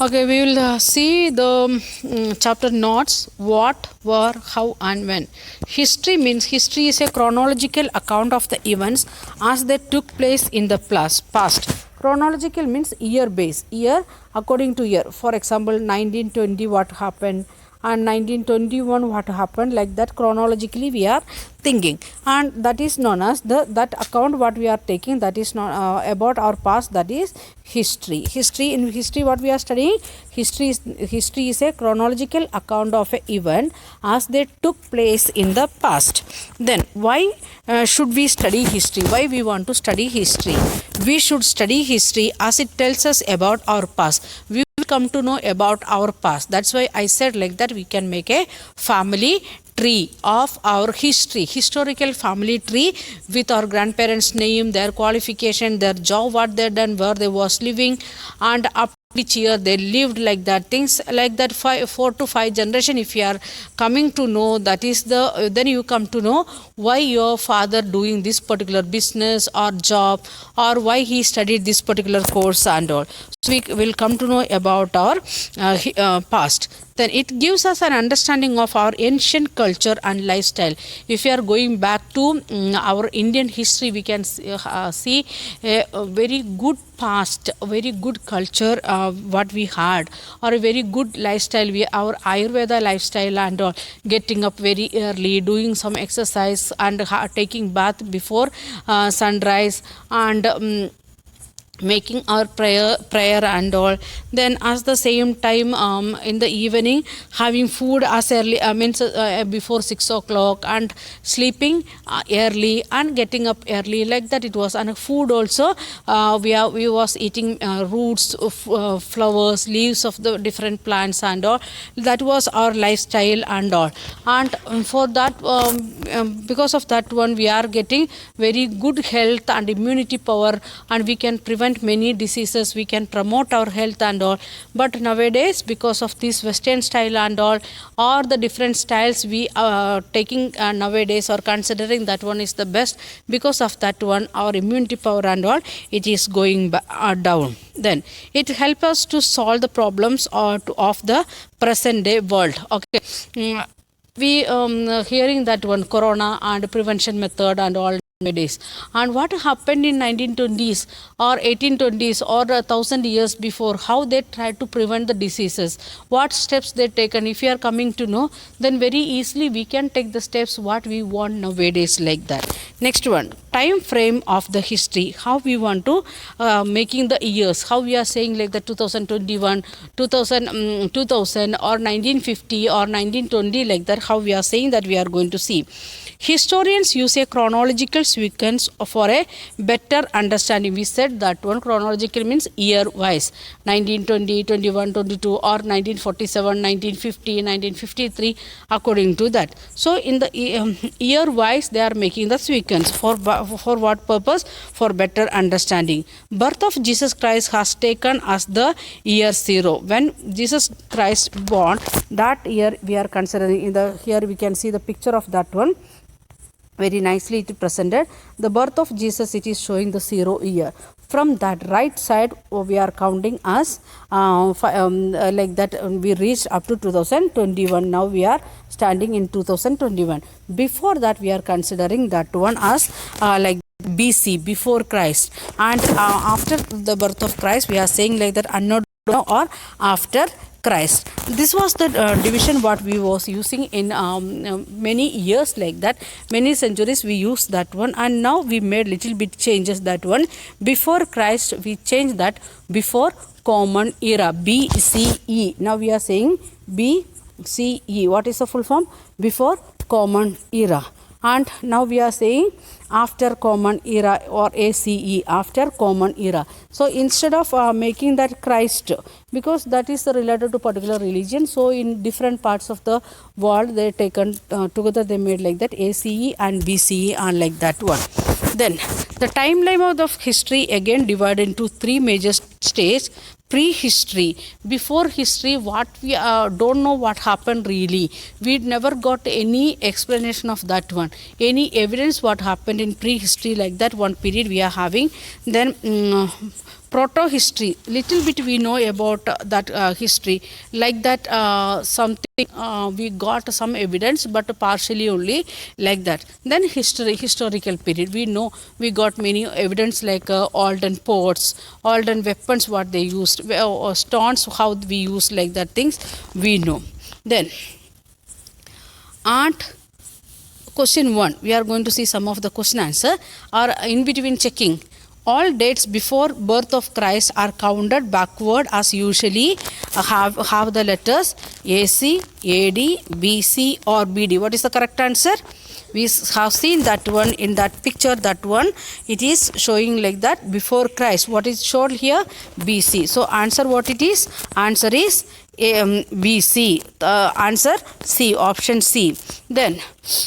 Okay, we will see the chapter notes what, where, how, and when. History means history is a chronological account of the events as they took place in the past. Chronological means year base, year according to year. For example, 1920 what happened and 1921 what happened, like that chronologically we are thinking, and that is known as that account what we are taking, that is not about our past, that is history. In history what we are studying, history is a chronological account of an event as they took place in the past. Then why should we study history? Why we want to study history? We should study history as it tells us about our past. We will come to know about our past. That's why I said like that we can make a family tree of our history, historical family tree with our grandparents' name, their qualification, their job, what they done, where they was living, and up which year they lived, like that, things like that. 4 to 5 generation if you are coming to know, that is the then you come to know why your father doing this particular business or job, or why he studied this particular course and all. So we will come to know about our past. Then it gives us an understanding of our ancient culture and lifestyle. If you are going back to our Indian history, we can see a very good past, a very good culture what we had, or a very good lifestyle. Our Ayurveda lifestyle and getting up very early, doing some exercise, and taking bath before sunrise, and making our prayer and all. Then at the same time in the evening having food as early means before 6 o'clock, and sleeping early and getting up early, like that it was. And food also we was eating roots, flowers, leaves of the different plants and all. That was our lifestyle and all. And for that because of that one, we are getting very good health and immunity power, and we can prevent many diseases, we can promote our health and all. But nowadays, because of this western style and all, or the different styles we are taking nowadays, or considering that one is the best, because of that one our immunity power and all, it is going down. Then it helps us to solve the problems of the present day world. Okay, we hearing that one corona and prevention method and all nowadays. And what happened in 1920s or 1820s or 1000 years before, how they tried to prevent the diseases, what steps they taken. If you are coming to know, then very easily we can take the steps what we want nowadays, like that. Next one, time frame of the history, how we want to making the years, how we are saying like the 2021, 2000 or 1950 or 1920, like that, how we are saying that we are going to see. Historians use a chronological sequence for a better understanding. We said that one chronological means year wise, 1920, 21, 22, or 1947, 1950, 1953, according to that. So in the year wise they are making the sequence for what purpose? For better understanding. Birth of Jesus Christ has taken as the year 0. When Jesus Christ born, that year we are considering. In the here we can see the picture of that one. Very nicely it presented. The birth of Jesus, it is showing the 0 year. From that right side we are counting as like that we reached up to 2021. Now we are standing in 2021. Before that we are considering that one as like BC, before Christ. And after the birth of Christ we are saying like that unknown or after Christ. This was the division what we was using in many years, like that, many centuries we used that one. And now we made little bit changes. That one before Christ we changed that before common era, BCE. Now we are saying BCE. What is the full form? Before common era. And now we are saying after common era, or ACE, after common era. So instead of making that Christ, because that is related to particular religion, so in different parts of the world they taken together, they made like that ACE and BCE and like that one. Then the timeline of the history again divided into 3 major stages. Prehistory, before history, what we don't know what happened really. We never got any explanation of that one, any evidence what happened in prehistory, like that one period we are having. Then proto history, little bit we know about that history, like that something we got some evidence but partially only, like that. Then historical period, we know we got many evidence like olden pots, olden weapons what they used, stones how we use, like that things we know. Then art. Question 1, we are going to see some of the question answer, or in between checking. All dates before birth of Christ are counted backward as usually have the letters AC, AD, BC or BD. What is the correct answer? We have seen that one in that picture, that one it is showing like that before Christ. What is shown here? BC. So answer what it is? Answer is BC. Answer C, option C. Then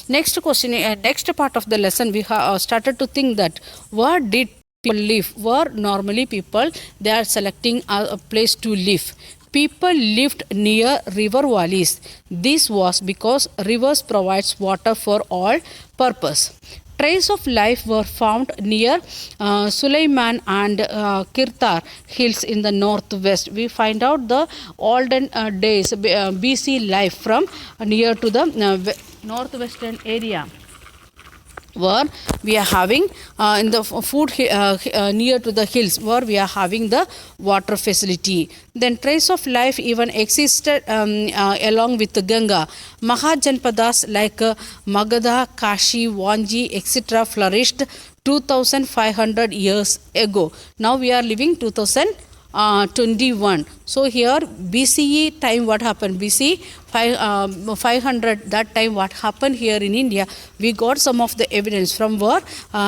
next question, next part of the lesson, we have started to think that what did people live? Where normally people they are selecting a place to live. People lived near river valleys. This was because rivers provides water for all purpose. Traces of life were found near Suleiman and Kirtar hills in the northwest. We find out the olden days BC life from near to the northwestern area, where we are having in the food near to the hills, where we are having the water facility. Then trace of life even existed along with the Ganga. Mahajanpadas like Magadha, Kashi, Vanji, etc. flourished 2500 years ago. Now we are living 2021. So here BCE time what happened? BC 500, that time what happened here in India? We got some of the evidence from where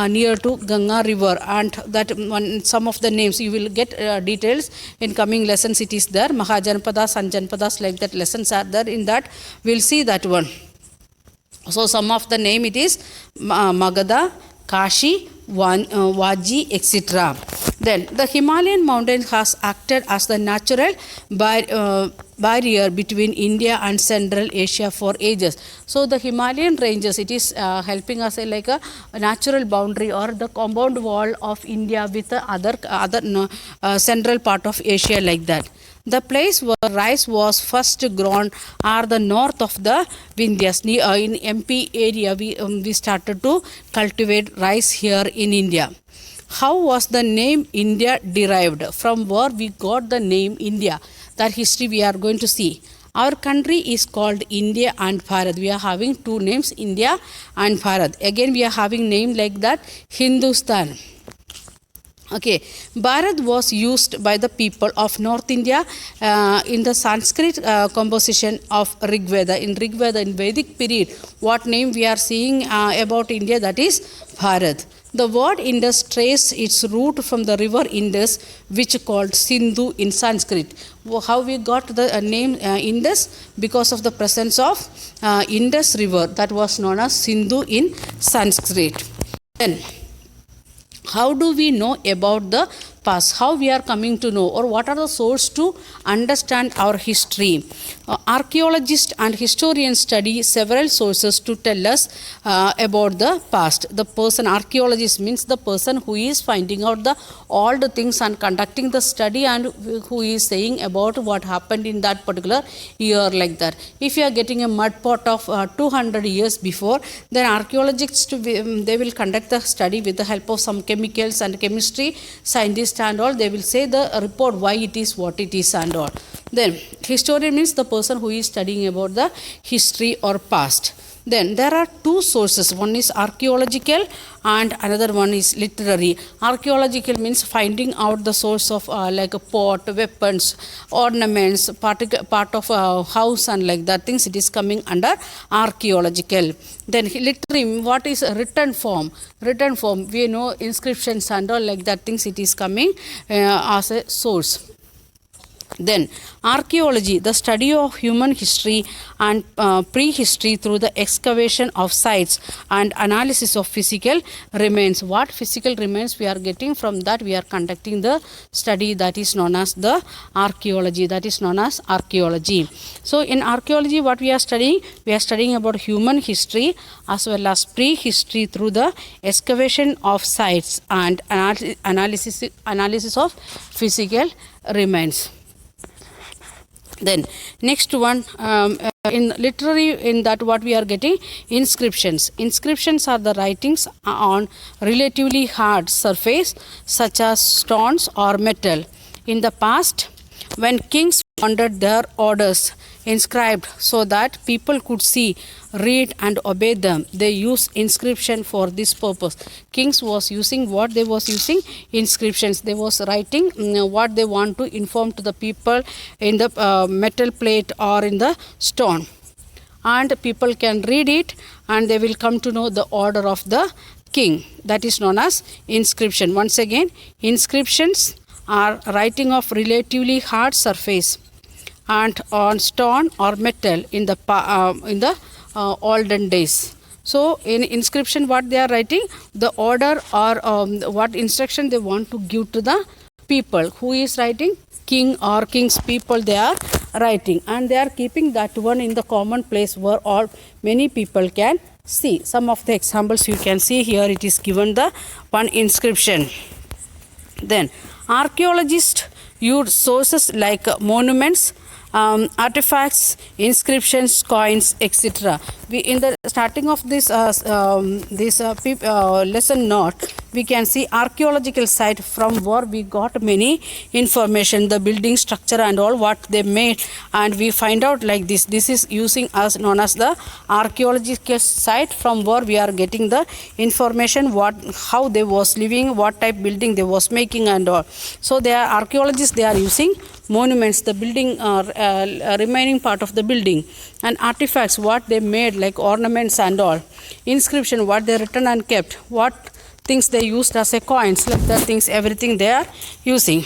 near to Ganga river, and that one, some of the names you will get details in coming lessons. It is there, Mahajanpadas, Sanjanpadas, like that lessons are there. In that we'll see that one. So some of the name it is Magadha, Kashi, Vaji, etc. Then the Himalayan mountain has acted as the natural barrier between India and Central Asia for ages. So the Himalayan ranges, it is helping us like a natural boundary or the compound wall of India with the other central part of Asia, like that. The place where rice was first grown are the north of the Vindhyas. In MP area, we started to cultivate rice here in India. How was the name India derived? From where we got the name India? That history we are going to see. Our country is called India and Bharat. We are having two names, India and Bharat. Again we are having name like that, Hindustan. Okay, Bharat was used by the people of North India in the Sanskrit composition of Rig Veda. In Rig Veda, in Vedic period, what name we are seeing about India? That is Bharat. The word Indus traces its root from the river Indus, which called Sindhu in Sanskrit. How we got the name Indus? Because of the presence of Indus river, that was known as Sindhu in Sanskrit. Then how do we know about the past? How we are coming to know, or what are the source to understand our history? Archaeologists and historians study several sources to tell us about the past. The person, archaeologist means the person who is finding out the all the things and conducting the study, and who is saying about what happened in that particular year, like that. If you are getting a mud pot of 200 years before, then archaeologists they will conduct the study with the help of some chemicals and chemistry scientists and all. They will say the report why it is what it is and all. Then historian means the person who is studying about the history or past. Then there are two sources, one is archaeological and another one is literary. Archaeological means finding out the source of like a pot, weapons, ornaments, part of a house and like that things, it is coming under archaeological. Then literary, what is a written form? Written form, we know inscriptions and all like that things, it is coming as a source. Then, archaeology, the study of human history and prehistory through the excavation of sites and analysis of physical remains. What physical remains we are getting, from that we are conducting the study that is known as the archaeology. That is known as archaeology. So, in archaeology, what we are studying? We are studying about human history as well as prehistory through the excavation of sites and analysis of physical remains. Then next one, in literary, in that what we are getting, inscriptions. Inscriptions are the writings on relatively hard surface such as stones or metal. In the past, when kings wanted their orders inscribed so that people could see, read and obey them, they use inscription for this purpose. Kings was using, what they was using? Inscriptions. They was writing what they want to inform to the people in the metal plate or in the stone, and people can read it and they will come to know the order of the king. That is known as inscription. Once again, inscriptions are writing of relatively hard surface and on stone or metal in the olden days. So in inscription, what they are writing, the order or what instruction they want to give to the people. Who is writing? King or king's people they are writing, and they are keeping that one in the common place where all many people can see. Some of the examples you can see here, it is given the one inscription. Then archaeologists use sources like monuments, artifacts, inscriptions, coins, etc. We, in the starting of this lesson note, we can see archaeological site from where we got many information, the building structure and all what they made, and we find out like this. This is using as known as the archaeological site, from where we are getting the information, what, how they was living, what type building they was making and all. So they are archaeologists, they are using monuments, the building remaining part of the building, and artifacts, what they made like ornaments and all. Inscription, what they written and kept, what things they used as a coins, like the things, everything they are using.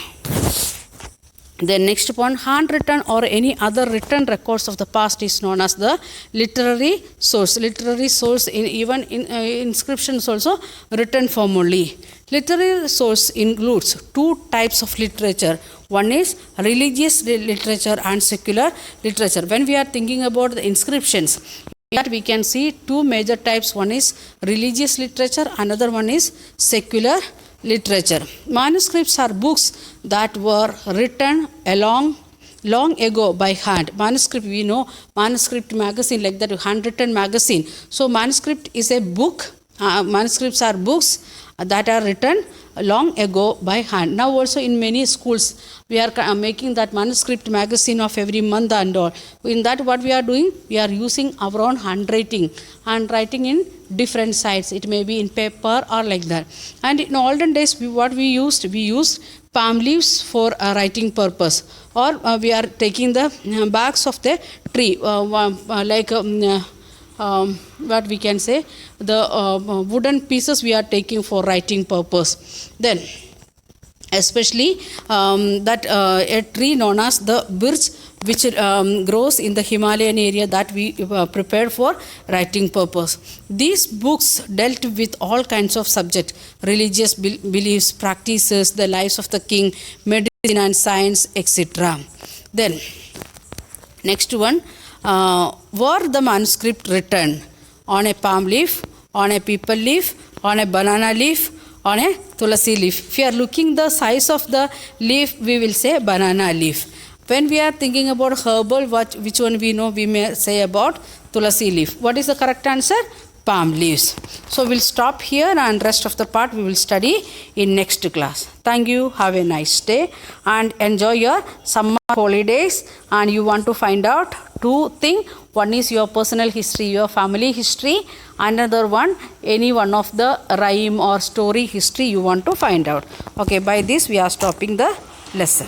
Then next one, handwritten or any other written records of the past is known as the literary source. Literary source, in even in inscriptions also written form only. Literary source includes two types of literature. One is religious literature and secular literature. When we are thinking about the inscriptions, that we can see two major types. One is religious literature, another one is secular literature. Manuscripts are books that were written long ago by hand. Manuscript, we know manuscript magazine, like that handwritten magazine. So manuscript is a book. Manuscripts are books that are written long ago by hand. Now also in many schools we are making that manuscript magazine of every month and all. In that what we are doing, we are using our own handwriting and writing in different sites. It may be in paper or like that. And in olden days, we used palm leaves for writing purpose, or we are taking the barks of the tree, what we can say, the wooden pieces we are taking for writing purpose. Then especially a tree known as the birch, which grows in the Himalayan area, that we prepared for writing purpose. These books dealt with all kinds of subjects: religious beliefs, practices, the lives of the king, medicine and science, etc. Then next one, were the manuscript written on a palm leaf, on a peepal leaf, on a banana leaf, on a tulasi leaf? If you are looking the size of the leaf, we will say banana leaf. When we are thinking about herbal, which one we know, we may say about tulasi leaf. What is the correct answer? Palm leaves. So we'll stop here, and rest of the part we will study in next class. Thank you. Have a nice day and enjoy your summer holidays. And you want to find out two things. One is your personal history, your family history. Another one, any one of the rhyme or story history you want to find out. Okay, by this we are stopping the lesson.